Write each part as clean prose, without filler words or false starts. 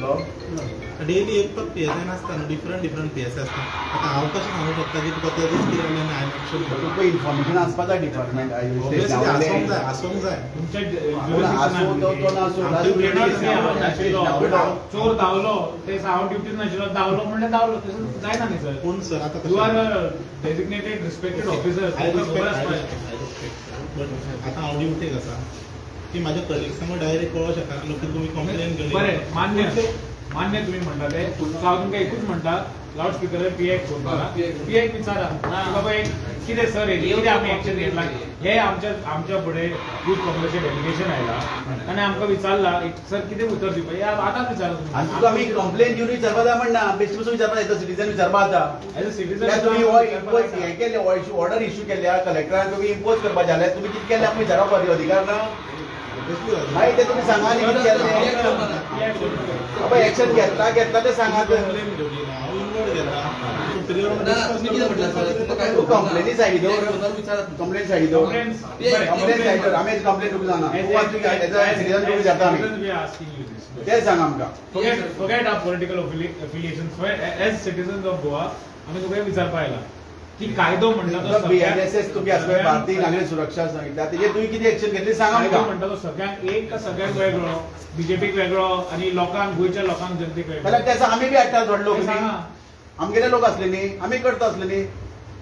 नासलो डेली एक पण PSI नासता न्हू, डिफरंट PSI आसता. आतां हांव कशें सांगूं शकता की तुका त्या दीस कितें जालें आनी हांवें एक्शन घेतलें. तुका इन्फॉर्मेशन आसपा जाय डिपार्टमेंट ऑब्वियसली आसूंक जाय. तुमच्या चोर धांवलो ते हांव ड्युटीर नाशिल्लो धांवलो म्हणल्यार धांवलो तसं जायना न्ही सर. पूण सर आतां you are designated respected officer. But आतां हांव ड्युटेक आसा की म्हाज्या कलिग्सांक डायरेक्ट कळोवंक शकना की तुमी कंप्लेन केली. बरें मान्य तुम्ही म्हणटा ते हांव तुमकां एकूच म्हणटा लावड स्पिकर PIक फोन करा, PIक विचारा की बाबा कितें सर कितें आमी एक्शन घेतला. हे आमच्या फुडें यूथ काँग्रेसचें डेलिगेशन आयला आनी आमकां विचारला सर कितें उतर दिवपाक आतांच विचारा तुम्ही. आनी तुका आमी कंप्लेन दिवन विचारपा जाय म्हणना, बेश्टी पसून विचारपा जाय सिटीजन विचारपा जाता. एज अ सिटीजन तुम्ही हे केले ऑर्डर इश्यू केल्या कलेक्टरान तुम्ही इम्पोज करपा जाल्यार तुम्ही कितें केलें आमी विचारप अधिकार ना. मागीर ते तुमी सांगा न्ही कितें केलें. बाबा एक्शन घेतला ते सांगात. कंप्लेन घेवली ना, हांव इनवर्ड गेला. तू कंप्लेनी सायडी दवर, कंप्लेन सायडी दवर, कंप्लेन सायडी दवर. आमी कंप्लेन तुका जाणा सिटीजन तुका विचारता आमी ते सांग आमकां. forget our political affiliations. As citizens of Goa आमी तुका विचारपा आयला की कायदो म्हणटा तो BNSS तुमी आसपय भारतीय नागरीक सुरक्षा सांगितला तेजे तुवें कितें एक्शन घेतली सांग कायदो आमकां. म्हणटा तो सगळ्यांक वेगळो, बीजेपीक वेगळो आणि गोंयच्या लोकांक जनतेक वेगळो. जाल्यार त्याचा आमी बी हाडटा थोडे लोक सांगा आमगेले लोक असले न्ही, आमी करता असले न्ही.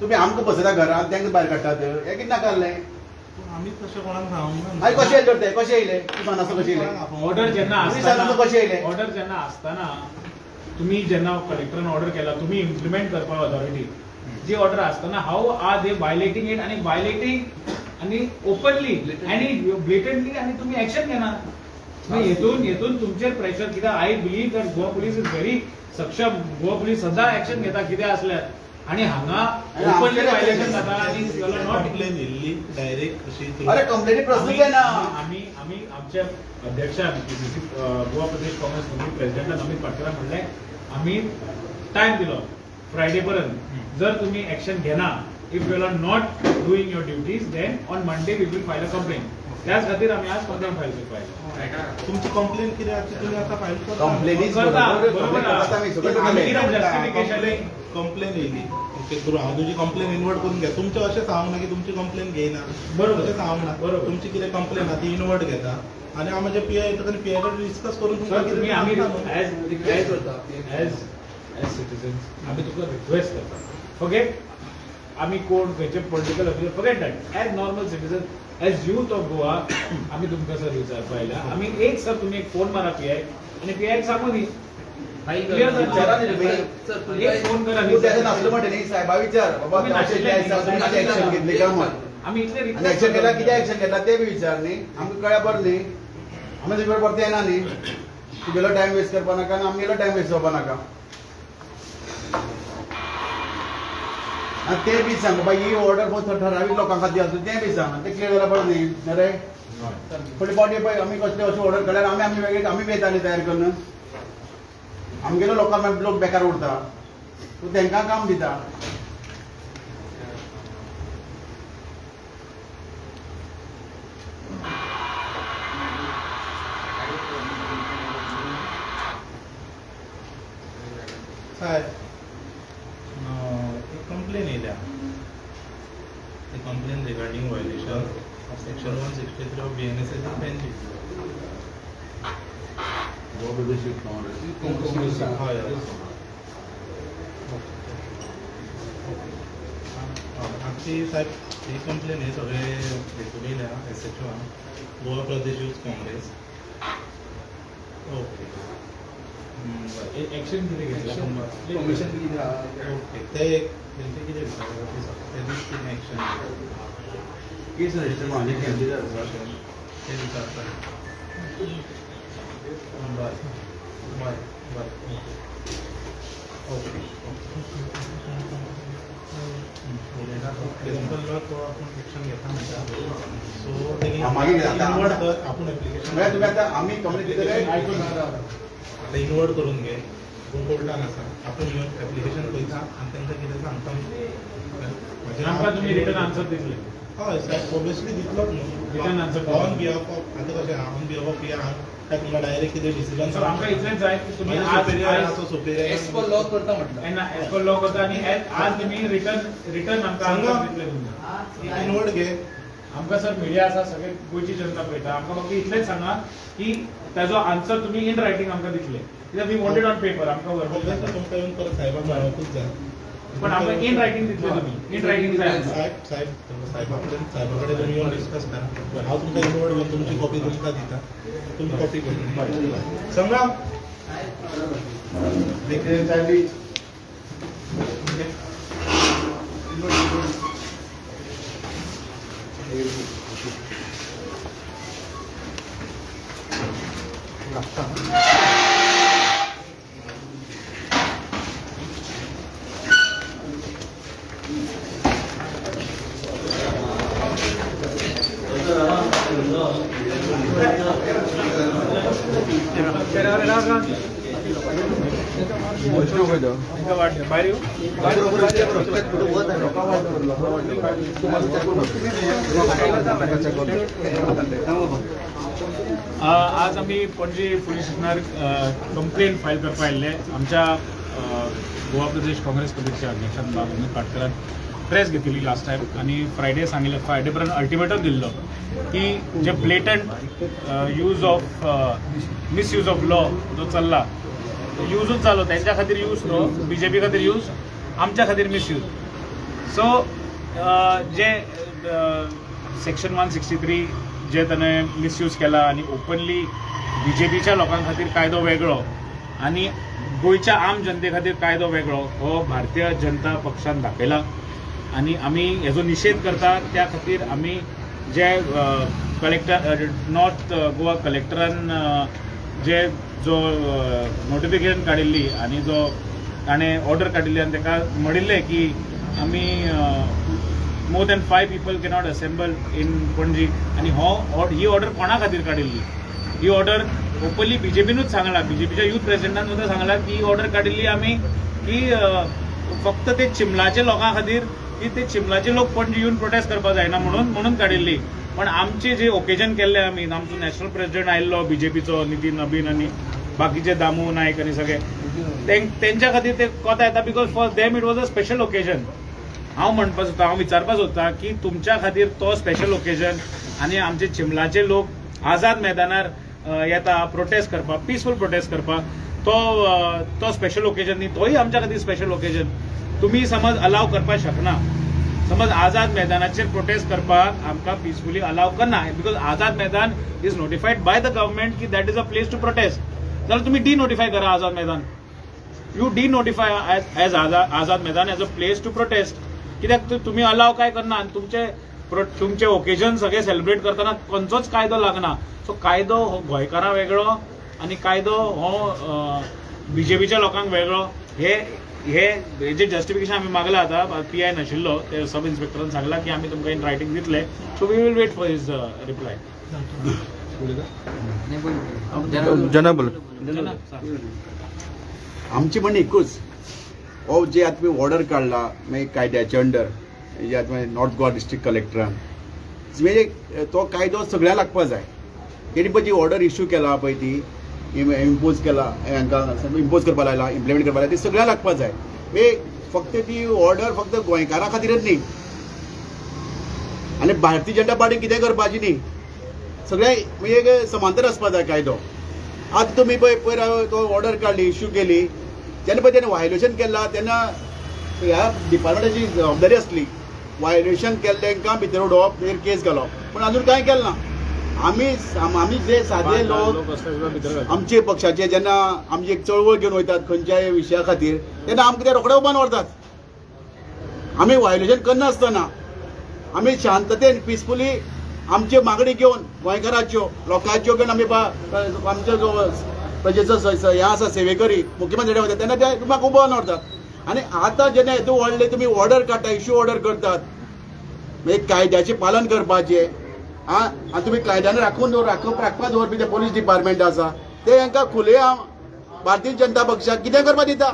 तुमी आमकां बसयता घरांत तेंका भायर काडटात हे कितें नाका जाल्लें. आमी तशें कोणाक सांगूंक ना. आनी कशें येयले ते कशें येयले तूं सांग कशें येयले. ऑर्डर जेन्ना तुमी सांग कशें येयले. ऑर्डर जेन्ना आसतना तुम्ही जेन्ना कलेक्टरान ऑर्डर केला तुम्ही इम्प्लिमेंट करपाक ऑथॉरिटी जी ऑर्डर आसतना how are they violating it आणि वायलेटिंग आणि ओपनली आणि ब्लेटंटली आणि तुम्ही एक्शन घेणार. हेतून तुमचेर प्रेशर कित्याक I believe that Goa police is very सक्षम. गोवा पुलीस सदां एक्शन घेता कितें असल्यार आणि हांगा ओपनली वायलेशन जाता आणि नॉट कंप्लेन येयल्ली डायरेक्ट अशी. अरे कंप्लेनी प्रश्नच आहे ना. आम्ही आमच्या अध्यक्षान PCC गोवा प्रदेश काँग्रेस कमिटी प्रेसिडेंटान अमित पाटकरान म्हणलें आम्ही टाइम दिलो फ्रायडे पर्यंत. जर तुम्ही एक्शन घेना if you are not doing your duties then on Monday we will file a complaint. त्याच खातीर आम्ही आज कंप्लेन फायल करपाक. तुमची कंप्लेन कितें आसा तुमी आतां फायल करता. कंप्लेनीच कंप्लेन येयली ओके करू हांव तुजी कंप्लेन इनवर्ट करून घे. तुमचें अशें सांगूंक ना की तुमची कंप्लेन घेयना. बरोबर अशें सांगूंक ना. बरोबर तुमची कितें कंप्लेन आहा ती इनवर्ट घेता आनी हांव म्हाज्या PI येता आनी PI कडेन डिस्कस करून तुम्ही आम्ही एज सिटीजन्स आम्ही तुका रिक्वेस्ट करता फॉरगेट आम्ही कोण खंयचे political officer forget that. As normal citizen as youth of Goa आम्ही तुमकां सर विचारपा आयला. आम्ही एक सर तुम्ही एक फोन मारा PI आणि PI सांगू न्ही क्लियर एक फोन करा न्ही. नासलो म्हणटा न्ही सायबा विचार बाबा एक्शन घेतली काय म्हण. आम्ही इतले एक्शन घेतला कितें एक्शन घेतला ते बी विचार न्ही. आमकां कळ्या बरें न्ही. आमी तुजे कडेन परते येना न्ही. तुगेलो टायम वेस्ट करपा नाका आनी आमगेलो टायम वेस्ट जावपा नाका. आनी ते बी सांग बाबा ही ऑर्डर फक्त ठरावीक लोकां खातीर आसता तें बी सांग. ते क्लियर जाल्यार बरें न्ही रे. फुडले फावटी पळय आमी कसले अशें ऑर्डर केल्यार आमी वेगळे आमी बी येताली तयार करून. आमगेलो लोकांक लोक बेकार उरता तूं तांकां काम दिता. साहेब एक कंप्लेन येयल्या. ती complain regarding violation of section 163 of BNSS pending. हय आमची साहेब ही कंप्लेन हे सगळे हेतून येयल्या SHO गोवा प्रदेश यूथ काँग्रेस. ओके एक्शन कितें घेतला ओके ते कितें ते दीस कितें एक्शन केस रजिस्टर म्हाजे कॅन्डिडेट आसा ते विचारता. बरें ओके एक्शन घेता सो आपूण एप्लिकेशन तुम्ही आता आम्ही कम्युनिटी आता इनवर्ट करून घे. कोर्टान आसा आपूण येवन एप्लिकेशन पळयता आनी तांकां कितें सांगता. आमकां तुमी रिटर्न आन्सर दितले. हय साहेब ऑब्वियसली दितलोच न्हू. Return answer on behalf of आतां कशें ऑन बिहाफ ऑफ काय तुमकां डायरेक्ट कितें डिसिजन सो आमकां इतलेंच जाय की तुमी सुपेरियर लॉ करता म्हटलं एज पर लॉ करता आणि आज तुमी रिटर्न आमकां सांगा. दितले तुमी. इनवर्ड घे आमकां सर मिडिया आसा सगळे गोंयची जनता पळयता आमकां फक्त इतलेंच सांगा की ताजो आन्सर तुमी इन रायटींग आमकां दितले कित्याक वी वॉन्टेड ऑन पेपर आमकां तुमकां वर्बल येवन परत साहेबाक मेळोवंकूच जाय पण आमकां इन रायटींग दितले तुमी इन रायटींग जाय आमकां. साहेबा कडेन तुमी येवन डिस्कस करा हांव तुमकां इनवर्ड घेवन तुमची कॉपी तुमकां दिता तुमी कॉपी करून सांगा ఇంకా వాటి భార్య आज आम्ही पणजी पोलीस स्टेशनार कंप्लेन फायल करपा आयिल्ले आमच्या गोवा प्रदेश काँग्रेस कमिटीचे अध्यक्षान बाब अमित पाटकरान प्रेस घेतिल्ली लास्ट टायम आणि फ्रायडे सांगिल्लें फ्रायडे पर्यंत अल्टिमेटम दिल्लो की जे blatant use of misuse of law जो चल्ला यूजूच जालो त्यांच्या खातीर यूज न्हू बीजेपी खातीर यूज आमच्या खातीर मिसयूज सो जे सेक्शन 163 जे ताणें मिसयूज केला आणि ओपनली बीजेपीच्या लोकां खातीर कायदो वेगळो आणि गोंयच्या आम जनते खातीर कायदो वेगळो हो भारतीय जनता पक्षान दाखयला आणि आमी हेजो निशेध करता त्या खातीर आमी जे कलेक्टर नॉर्थ गोवा कलेक्टरान जे जो नोटिफिकेशन काडिल्ली आणि जो ताणें ऑर्डर काडिल्ली आनी ताका म्हणिल्लें की आमी more than 5 people cannot assemble in Panaji आणि ही ऑर्डर कोणा खातीर काडिल्ली ही ऑर्डर ओपनली बीजेपीनूच सांगला बीजेपीच्या यूथ प्रेसिडेंटान सुद्दां सांगला की ही ऑर्डर काडिल्ली आमी की फक्त ते चिमलाचे लोकां खातीर की ते चिमलाचे लोक पणजी येवन प्रोटेस्ट करपाक जायना म्हणून काडिल्ली पण आमचे जे ओकेजन केल्ले आमी आमचो नॅशनल प्रेसिडेंट आयिल्लो बीजेपीचो नितीन नबीन आणि बाकीचे दामू नायक आणि सगळे त्यांच्या खातीर ते कोता येता because for them it was a special occasion हांव म्हणपा सोदता हांव विचारपा सोदता की तुमच्या खातीर तो स्पेशल ओकेजन आणि आमचे चिमलाचे लोक आझाद मैदानार येता प्रोटेस्ट करपाक पिसफूल प्रोटेस्ट करपाक तो स्पेशल ओकेजन न्ही तोय आमच्या खातीर स्पेशल ओकेजन तुम्ही समज अलाव करपाक शकना समज आझाद मैदानाचेर प्रोटेस्ट करपाक आमकां पिसफुली अलाव करना because Azad Maidan is notified by the government की that is a place to protest जाल्यार तुम्ही डिनोटिफाय करा Azad Maidan you डिनोटिफाय as Azad Maidan as a place to protest कित्याक तुम्ही अलाव काय करना आनी तुमचे ओकेजन सगळे सेलिब्रेट करतना खंयचोच कायदो लागना सो कायदो हो गोंयकारां वेगळो आणि कायदो हो बीजेपीच्या लोकांक वेगळो हे जे जस्टिफिकेशन आम्ही मागला आता PI नाशिल्लो ते सब इन्स्पेक्टरान सांगला की आम्ही तुमकां इन रायटींग दितले so we will wait for his reply आमची म्हणणी एकूच हो जे आता तुम्ही ऑर्डर काढला मागीर कायद्याच्या अंडर जे आता नॉर्थ गोवा डिस्ट्रिक्ट कलेक्टरान म्हणजे तो कायदो सगळ्यांक लागपा जाय तेणी पळय जी ऑर्डर इश्यू केला पळय ती इम्पोज केला हांकां इम्पोज करपा लायला इम्प्लिमेंट करपा लायला ती सगळ्यांक लागपा जाय म्हणजे फक्त ती ऑर्डर फक्त गोंयकारां खातीरच न्ही आनी भारतीय जनता पार्टी कितें करपाची न्ही सगळे म्हणजे समांतर आसपा जाय कायदो आतां तुमी पळय तो ऑर्डर काडली इश्यू केली जेन्ना पळय तेणें वायोलेशन केला तेन्ना ह्या डिपार्टमेंटाची जबाबदारी आसली वायोलेशन केल्ल्यांका भितर उडोवप तेजेर केस घालप पूण आजून कांय केलें ना आमी जे सादे लोक आमचे पक्षाचे जेन्ना आमची एक चळवळ घेवन वयतात खंयच्याय विशया खातीर तेन्ना आमकां ते रोखडे उबान व्हरतात आमी वायोलेशन करनासतना आमी शांततेन पिसफुली आमच्यो मागणी घेवन गोंयकाराच्यो लोकांच्यो घेवन आमी आमचो जो प्रजेचो हें आसा सेवेकरी मुख्यमंत्री वता तेन्ना ते तुमकां उबान व्हरतात आनी आतां जेन्ना हेतू व्हडले तुमी ऑर्डर काडटा इश्यू ऑर्डर करतात मागीर कायद्याचें पालन करपाचें आनी तुमी कायद्यान राखपा दवरपी ते पोलीस डिपार्टमेंट आसा ते हांकां खुलेआम भारतीय जनता पक्षाक कितें करपा दिता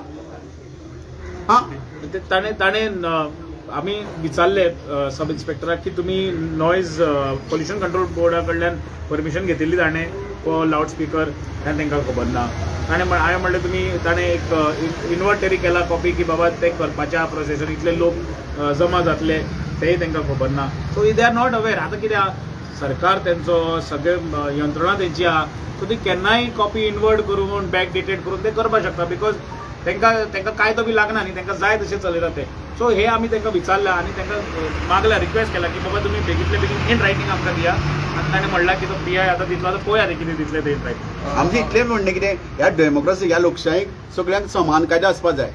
ताणें आमी विचारले सब इन्स्पेक्टराक की तुम्ही नॉयज पोल्युशन कंट्रोल बोर्डा कडल्यान परमिशन घेतिल्ली ताणें तो लावड स्पीकर हें तांकां खबर ना. हांवें म्हणलें तुमी ताणें एक इन्वर्ट तरी केला कॉपी की बाबा तें करपाच्या प्रोसेसान इतले लोक जमा जातले तेंय तांकां खबर ना. So they are not aware. आतां कितें आहा, सरकार तेंचो सगळे यंत्रणा तेंची आहा, सो ती केन्नाय कॉपी इन्वर्ट करून बॅक डेटेड करून ते करपाक शकता, बिकॉज तांकां कायदो बी लागना न्ही, तांकां जाय तशें चलयता ते. सो हे आमी तांकां विचारल्या आनी तांकां मागल्या, रिक्वेस्ट केला की बाबा तुमी बेगींतले बेगीन इन रायटींग आमकां दिया. आनी ताणें म्हणलां की तो PI आतां दितलो, आतां पळोवया ते कितें दितले ते इन रायटींग. आमचें इतलें म्हणणें कितें, ह्या डेमोक्रेसी ह्या लोकशायेक सगळ्यांक समान कायदो आसपाक जाय.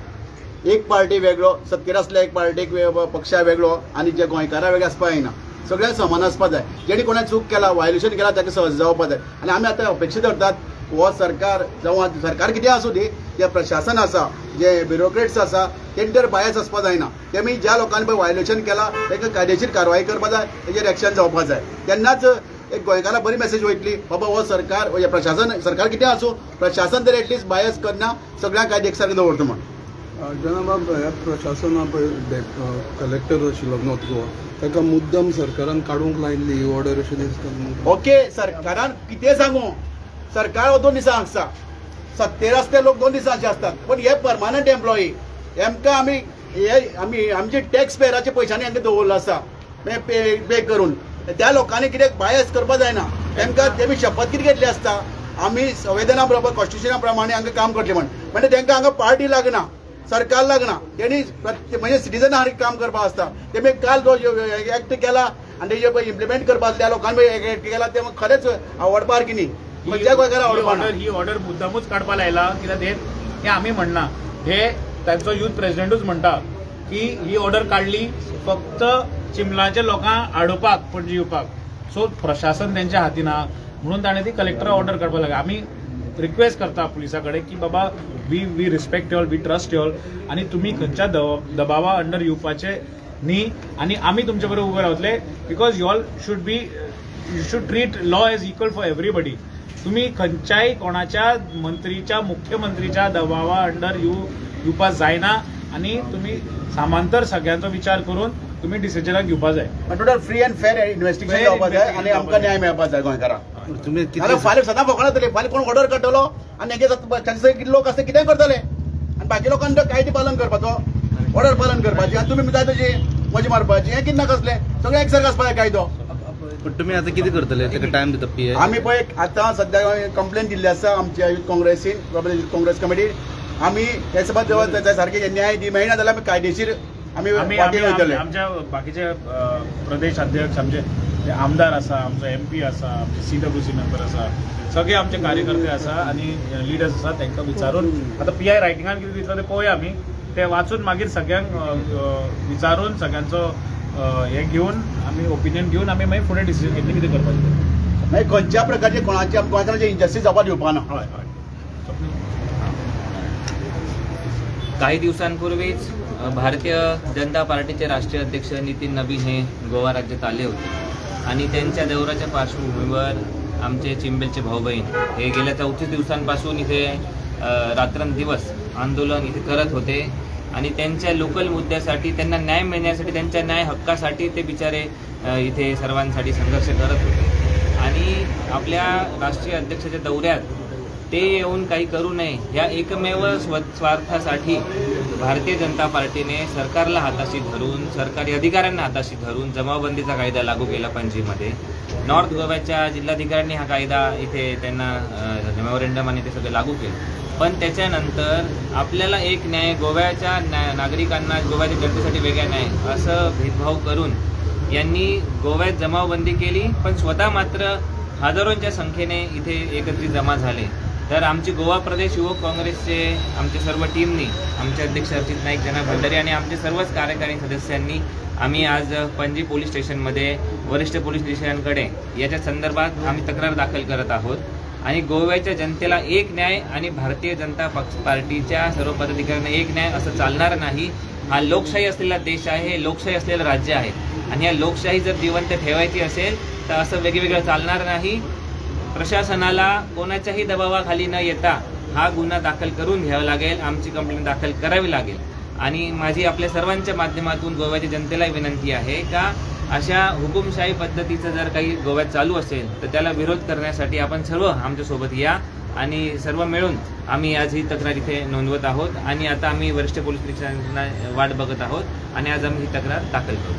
एक पार्टी वेगळो, सत्तेर आसल्या एक पार्टीक पक्षा वेगळो आनी जे गोंयकारां वेगळे आसपाक जायना. सगळ्यांक समान आसपाक जाय. जेणे कोणें चूक केला, वायोलेशन केला, ताका सहज जावपाक जाय. आनी आमी आतां अपेक्षा धरतात हो सरकार जावं सरकार कितें आसूं दी, जे प्रशासन आसा, जे ब्युरोक्रेट्स आसा, तेंचे तर बायस आसपाक जायना. तेमी ज्या लोकांनी पळय वायोलेशन केला तांकां कायदेशीर कारवाई करपाक जाय, तेजेर एक्शन जावपाक जाय. तेन्नाच एक गोंयकारांक बरी मेसेज वयतली, बाबा हो सरकार प्रशासन सरकार कितें आसूं, प्रशासन तर एटलीस्ट बायस करना, सगळ्यांक कायदे एकसारके दवरता म्हण. जनाब, ह्या प्रशासना पळय कलेक्टर आशिल्लो नॉर्थ गोवा, ताका मुद्दम सरकारान काडूंक लायिल्ली ऑर्डर अशें दिसता. ओके, सरकारान कितें सांगू, सरकार 2 दिसां आसता, सत्तेर आसले लोक 2 दिसांचे असतात, पण हे परमानंट एम्प्लॉई, हेमकां आमी आमचे टॅक्स पेयराच्या पयशांनी हांकां दवरलो आसा पे करून. त्या लोकांनी कितें बायस करपाक जायना. तेमकां तेमी शपथ कितें घेतली आसता, आमी संविधाना बरोबर कॉन्स्टिट्युशना प्रमाणे हांकां काम करतले म्हण. म्हणजे तांकां हांगा पार्टी लागना, सरकार लागना, तेणी म्हणजे सिटीजन हांगा काम करपाक आसता. तेमी काल जो एक्ट केला आनी तेजे इम्प्लिमेंट करपाक त्या लोकांनी एक्ट केला ते खरेंच आवडपा सारकी न्ही. ही ऑर्डर मुद्दामूच काडपाक लायला, कित्याक हे आमी म्हणना, हे तांचो युथ प्रेसिडेंटूच म्हणटा की ही ऑर्डर काडली फक्त चिंबलांच्या लोकांक आडोवपाक पणजी येवपाक. सो प्रशासन तेंच्या हातीन आहा म्हणून ताणें ती कलेक्टरा ऑर्डर काडपाक लागली. आमी रिक्वेस्ट करता पुलिसा कडेन की बाबा we respect y'all, we trust y'all, आनी तुमी खंयच्या दबावा अंडर येवपाचे न्ही, आनी आमी तुमचे बरोबर उबे रावतले, because you should treat law as equal for everybody. तुम्ही खंयच्याय कोणाच्या मंत्रीच्या, मुख्यमंत्रीच्या दबावा अंडर येवपाक जायना, आनी तुमी सामांतर सगळ्यांचो विचार करून तुम्ही डिसिजनाक घेवपाक जाय. Total free and fair investigation जावपाक जाय आनी आमकां न्याय मेळपाक जाय गोंयकारांक. तुमी फाल्यां सदां फकाण जातली, फाल्यां कोण ऑर्डर काडटलो आनी तांचे कितें लोक आसता कितें करतले, आनी बाकी लोकांनी कायदे पालन करपाचो, ऑर्डर पालन करपाची, आनी तुमी जाय तशी मजा मारपाची, हें कितें ना कसलें, सगळें एकसारकें आसपाक जाय कायदो. पण तुमी आतां कितें करतले, ताका टायम दिता PI? आमी पळय आतां सद्या कंप्लेन दिल्ली आसा आमच्या युथ काँग्रेसीन, युथ काँग्रेस कमिटीन. आमी हे सबंद सारके न्याय मेळना जाल्यार आमी कायदेशीर आमी फाटीं वयतले. आमच्या बाकीचे प्रदेश अध्यक्ष, आमचे आमदार आसा, आमचो MP आसा, आमचे CWC मेंबर आसा, सगळे आमचे कार्यकर्ते आसा आनी लिडर्स आसा, तांकां विचारून आतां PI रायटिंगान कितें दितलो ते पळोवया आमी. ते वाचून मागीर सगळ्यांक विचारून सगळ्यांचो हे घेवन आमी ओपिनियन घेवन आमी मागीर फुडें डिसिजन घेतली कितें करपाचें. मागीर खंयच्या प्रकारचे गोंयकारांचे इंजस्टीस जावपाक दिवपा ना. हय हय. काही दिवसांपूर्वीच भारतीय जनता पार्टीचे राष्ट्रीय अध्यक्ष नितीन नबीन हे गोवा राज्यात आले होते आणि त्यांच्या दौऱ्याच्या पार्श्वभूमीवर आमचे चिंबेलचे भाऊ बहीण हे गेल्या 34 दिवसांपासून इथे रात्रंदिवस आंदोलन इथे करत होते आणि त्यांच्या लोकल मुद्द्यासाठी, त्यांना न्याय मिळण्यासाठी, त्यांच्या न्याय हक्कासाठी ते बिचारे इथे सर्वांसाठी संघर्ष करत होते. आणि आपल्या राष्ट्रीय अध्यक्षाच्या दौऱ्यात ते येऊन काही करू नये या एकमेव स्वार्थासाठी भारतीय जनता पार्टीने सरकारला हाताशी धरून, सरकारी अधिकाऱ्यांना हाताशी धरून जमावबंदीचा कायदा लागू केला पणजीमध्ये. नॉर्थ गोव्याच्या जिल्हाधिकाऱ्यांनी हा कायदा इथे त्यांना मेमोरेंडम आणि ते सगळं लागू केलं. पण त्याच्यानंतर आपल्याला एक न्याय, गोव्याच्या नागरिकांना, गोव्याच्या जनतेसाठी वेगळा न्याय असं भेदभाव करून यांनी गोव्यात जमावबंदी केली. पण स्वतः मात्र हजारोंच्या संख्येने इथे एकत्रित जमा झाले. तर आमची गोवा प्रदेश युवक काँग्रेसचे आमच्या सर्व टीमनी, आमचे अध्यक्ष अर्चित नाईक, जना भंडारी आणि आमचे सर्वच कार्यकारी सदस्यांनी आम्ही आज पणजी पोलीस स्टेशनमध्ये वरिष्ठ पोलीस निरीक्षकांकडे याच्या संदर्भात आम्ही तक्रार दाखल करत आहोत. आणि गोव्याच्या जनतेला एक न्याय आणि भारतीय जनता पार्टीच्या सर्व पदाधिकाऱ्यांना एक न्याय असं चालणार नाही. हा लोकशाही असलेला देश आहे, हे लोकशाही असलेलं राज्य आहे आणि या लोकशाही जर जिवंत ठेवायची असेल तर असं वेगवेगळं चालणार नाही. प्रशासनाला कोणाच्याही दबावाखाली न येता हा गुन्हा दाखल करून घ्यावा लागेल, आमची कंप्लेंट दाखल करावी लागेल. आणि माझी आपल्या सर्वांच्या माध्यमातून गोव्याच्या जनतेला विनंती आहे का अशा हुकुमशाही पद्धतीचं जर काही गोव्यात चालू असेल तर त्याला विरोध करण्यासाठी आपण सर्व आमच्यासोबत या आणि सर्व मिळून आम्ही आज ही तक्रार इथे नोंदवत आहोत आणि आता आम्ही वरिष्ठ पोलीस निरीक्षकांना वाट बघत आहोत आणि आज आम्ही ही तक्रार दाखल करू.